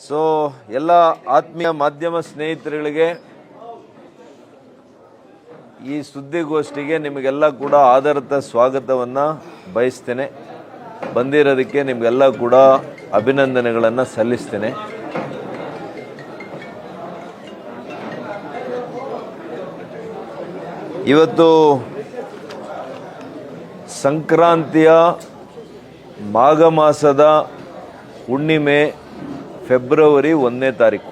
So ಎಲ್ಲ ಆತ್ಮೀಯ ಮಾಧ್ಯಮ ಸ್ನೇಹಿತರುಗಳಿಗೆ ಈ ಸುದ್ದಿಗೋಷ್ಠಿಗೆ ನಿಮಗೆಲ್ಲ ಕೂಡ ಆದರದ ಸ್ವಾಗತವನ್ನು ಬಯಸ್ತೇನೆ. ಬಂದಿರೋದಕ್ಕೆ ನಿಮಗೆಲ್ಲ ಕೂಡ ಅಭಿನಂದನೆಗಳನ್ನು ಸಲ್ಲಿಸ್ತೇನೆ. ಇವತ್ತು ಸಂಕ್ರಾಂತಿಯ ಮಾಘ ಮಾಸದ ಹುಣ್ಣಿಮೆ ಫೆಬ್ರವರಿ 1ನೇ ತಾರೀಕು.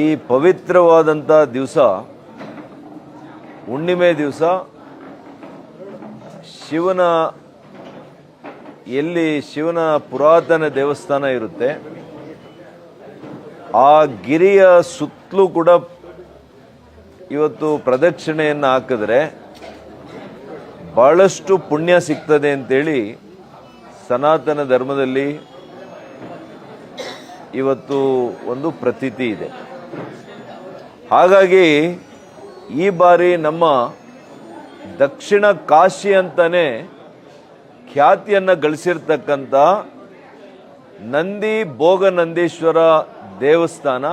ಈ ಪವಿತ್ರವಾದಂಥ ದಿವಸ, ಹುಣ್ಣಿಮೆ ದಿವಸ, ಶಿವನ ಪುರಾತನ ದೇವಸ್ಥಾನ ಇರುತ್ತೆ. ಆ ಗಿರಿಯ ಸುತ್ತಲೂ ಕೂಡ ಇವತ್ತು ಪ್ರದಕ್ಷಿಣೆಯನ್ನು ಹಾಕಿದ್ರೆ ಬಹಳಷ್ಟು ಪುಣ್ಯ ಸಿಗ್ತದೆ ಅಂತೇಳಿ ಸನಾತನ ಧರ್ಮದಲ್ಲಿ ಇವತ್ತು ಒಂದು ಪ್ರತೀತಿ ಇದೆ. ಹಾಗಾಗಿ ಈ ಬಾರಿ ನಮ್ಮ ದಕ್ಷಿಣ ಕಾಶಿ ಅಂತಾನೆ ಖ್ಯಾತಿಯನ್ನು ಗಳಿಸಿರ್ತಕ್ಕಂಥ ನಂದಿ ಭೋಗನಂದೀಶ್ವರ ದೇವಸ್ಥಾನ,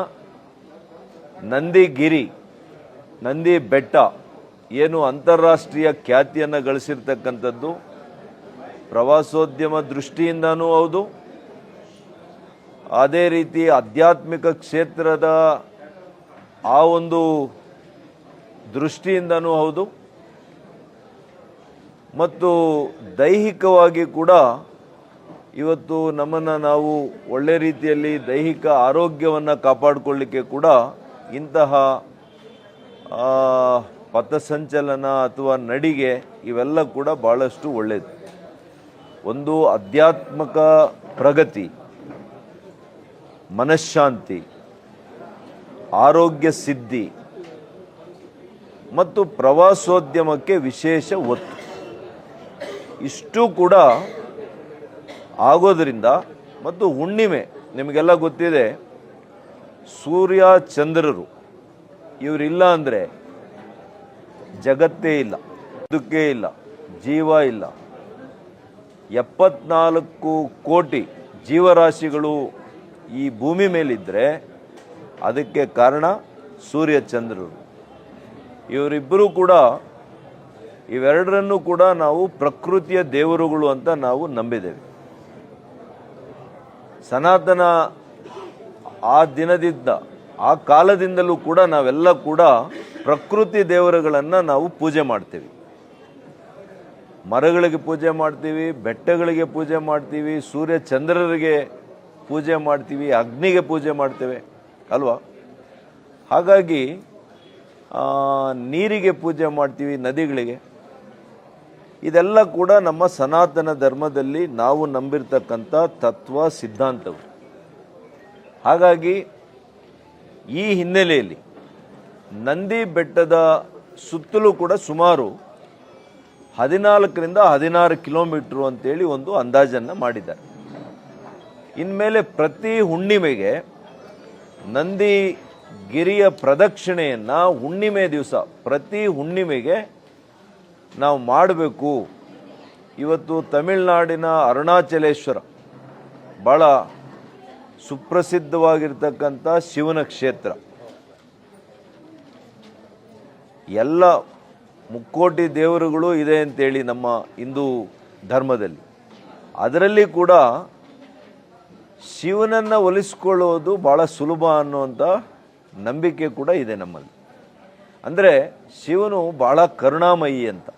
ನಂದಿಗಿರಿ, ನಂದಿ ಬೆಟ್ಟ ಏನು ಅಂತಾರಾಷ್ಟ್ರೀಯ ಖ್ಯಾತಿಯನ್ನು ಗಳಿಸಿರ್ತಕ್ಕಂಥದ್ದು, ಪ್ರವಾಸೋದ್ಯಮ ದೃಷ್ಟಿಯಿಂದನೂ ಹೌದು, ಅದೇ ರೀತಿ ಆಧ್ಯಾತ್ಮಿಕ ಕ್ಷೇತ್ರದ ಆ ಒಂದು ದೃಷ್ಟಿಯಿಂದನೂ ಹೌದು, ಮತ್ತು ದೈಹಿಕವಾಗಿ ಕೂಡ ಇವತ್ತು ನಮ್ಮನ್ನು ನಾವು ಒಳ್ಳೆ ರೀತಿಯಲ್ಲಿ ದೈಹಿಕ ಆರೋಗ್ಯವನ್ನು ಕಾಪಾಡಿಕೊಳ್ಳಿಕ್ಕೆ ಕೂಡ ಇಂತಹ ಪಥಸಂಚಲನ ಅಥವಾ ನಡಿಗೆ ಇವೆಲ್ಲ ಕೂಡ ಭಾಳಷ್ಟು ಒಳ್ಳೆಯದು. ಒಂದು ಆಧ್ಯಾತ್ಮಿಕ ಪ್ರಗತಿ, ಮನಃಶಾಂತಿ, ಆರೋಗ್ಯ ಸಿದ್ಧಿ ಮತ್ತು ಪ್ರವಾಸೋದ್ಯಮಕ್ಕೆ ವಿಶೇಷ ಒತ್ತು, ಇಷ್ಟು ಕೂಡ ಆಗೋದ್ರಿಂದ, ಮತ್ತು ಹುಣ್ಣಿಮೆ ನಿಮಗೆಲ್ಲ ಗೊತ್ತಿದೆ, ಸೂರ್ಯ ಚಂದ್ರರು ಇವರಿಲ್ಲ ಅಂದರೆ ಜಗತ್ತೇ ಇಲ್ಲ, ಬದುಕೇ ಇಲ್ಲ, ಜೀವ ಇಲ್ಲ. 74 ಕೋಟಿ ಜೀವರಾಶಿಗಳು ಈ ಭೂಮಿ ಮೇಲಿದ್ದರೆ ಅದಕ್ಕೆ ಕಾರಣ ಸೂರ್ಯ ಚಂದ್ರರು. ಇವರಿಬ್ಬರೂ ಕೂಡ, ಇವೆರಡರನ್ನು ಕೂಡ ನಾವು ಪ್ರಕೃತಿಯ ದೇವರುಗಳು ಅಂತ ನಾವು ನಂಬಿದ್ದೇವೆ. ಸನಾತನ ಆ ದಿನದಿಂದ, ಆ ಕಾಲದಿಂದಲೂ ಕೂಡ ನಾವೆಲ್ಲ ಕೂಡ ಪ್ರಕೃತಿ ದೇವರುಗಳನ್ನು ನಾವು ಪೂಜೆ ಮಾಡ್ತೀವಿ. ಮರಗಳಿಗೆ ಪೂಜೆ ಮಾಡ್ತೀವಿ, ಬೆಟ್ಟಗಳಿಗೆ ಪೂಜೆ ಮಾಡ್ತೀವಿ, ಸೂರ್ಯ ಚಂದ್ರರಿಗೆ ಪೂಜೆ ಮಾಡ್ತೀವಿ, ಅಗ್ನಿಗೆ ಪೂಜೆ ಮಾಡ್ತೇವೆ ಅಲ್ವಾ. ಹಾಗಾಗಿ ನೀರಿಗೆ ಪೂಜೆ ಮಾಡ್ತೀವಿ, ನದಿಗಳಿಗೆ. ಇದೆಲ್ಲ ಕೂಡ ನಮ್ಮ ಸನಾತನ ಧರ್ಮದಲ್ಲಿ ನಾವು ನಂಬಿರ್ತಕ್ಕಂಥ ತತ್ವ ಸಿದ್ಧಾಂತಗಳು. ಹಾಗಾಗಿ ಈ ಹಿನ್ನೆಲೆಯಲ್ಲಿ ನಂದಿ ಬೆಟ್ಟದ ಸುತ್ತಲೂ ಕೂಡ ಸುಮಾರು 14ರಿಂದ 16 ಕಿಲೋಮೀಟ್ರು ಅಂತೇಳಿ ಒಂದು ಅಂದಾಜನ್ನು ಮಾಡಿದ್ದಾರೆ. ಇನ್ಮೇಲೆ ಪ್ರತಿ ಹುಣ್ಣಿಮೆಗೆ ನಂದಿ ಗಿರಿಯ ಪ್ರದಕ್ಷಿಣೆಯನ್ನು ಹುಣ್ಣಿಮೆ ದಿವಸ, ಪ್ರತಿ ಹುಣ್ಣಿಮೆಗೆ ನಾವು ಮಾಡಬೇಕು. ಇವತ್ತು ತಮಿಳುನಾಡಿನ ಅರುಣಾಚಲೇಶ್ವರ ಭಾಳ ಸುಪ್ರಸಿದ್ಧವಾಗಿರ್ತಕ್ಕಂಥ ಶಿವನ ಕ್ಷೇತ್ರ. ಎಲ್ಲ ಮುಕ್ಕೋಟಿ ದೇವರುಗಳು ಇದೆ ಅಂತೇಳಿ ನಮ್ಮ ಹಿಂದೂ ಧರ್ಮದಲ್ಲಿ. ಅದರಲ್ಲಿ ಕೂಡ ಶಿವನನ್ನು ಒಲಿಸ್ಕೊಳ್ಳೋದು ಭಾಳ ಸುಲಭ ಅನ್ನುವಂಥ ನಂಬಿಕೆ ಕೂಡ ಇದೆ ನಮ್ಮಲ್ಲಿ. ಅಂದರೆ ಶಿವನು ಭಾಳ ಕರುಣಾಮಯಿ ಅಂತ.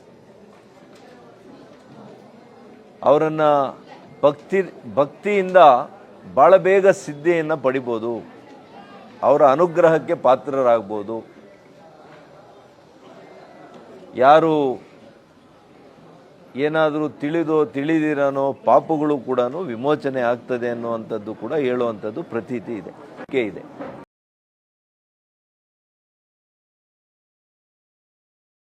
ಅವರನ್ನು ಭಕ್ತಿಯಿಂದ ಭಾಳ ಬೇಗ ಸಿದ್ಧಿಯನ್ನು ಪಡಿಬೋದು, ಅವರ ಅನುಗ್ರಹಕ್ಕೆ ಪಾತ್ರರಾಗ್ಬೋದು. ಯಾರು ಏನಾದರೂ ತಿಳಿದಿರೋನೋ ಪಾಪಗಳು ಕೂಡ ವಿಮೋಚನೆ ಆಗ್ತದೆ ಅನ್ನುವಂಥದ್ದು ಕೂಡ ಹೇಳುವಂಥದ್ದು ಪ್ರತೀತಿ ಇದೆ.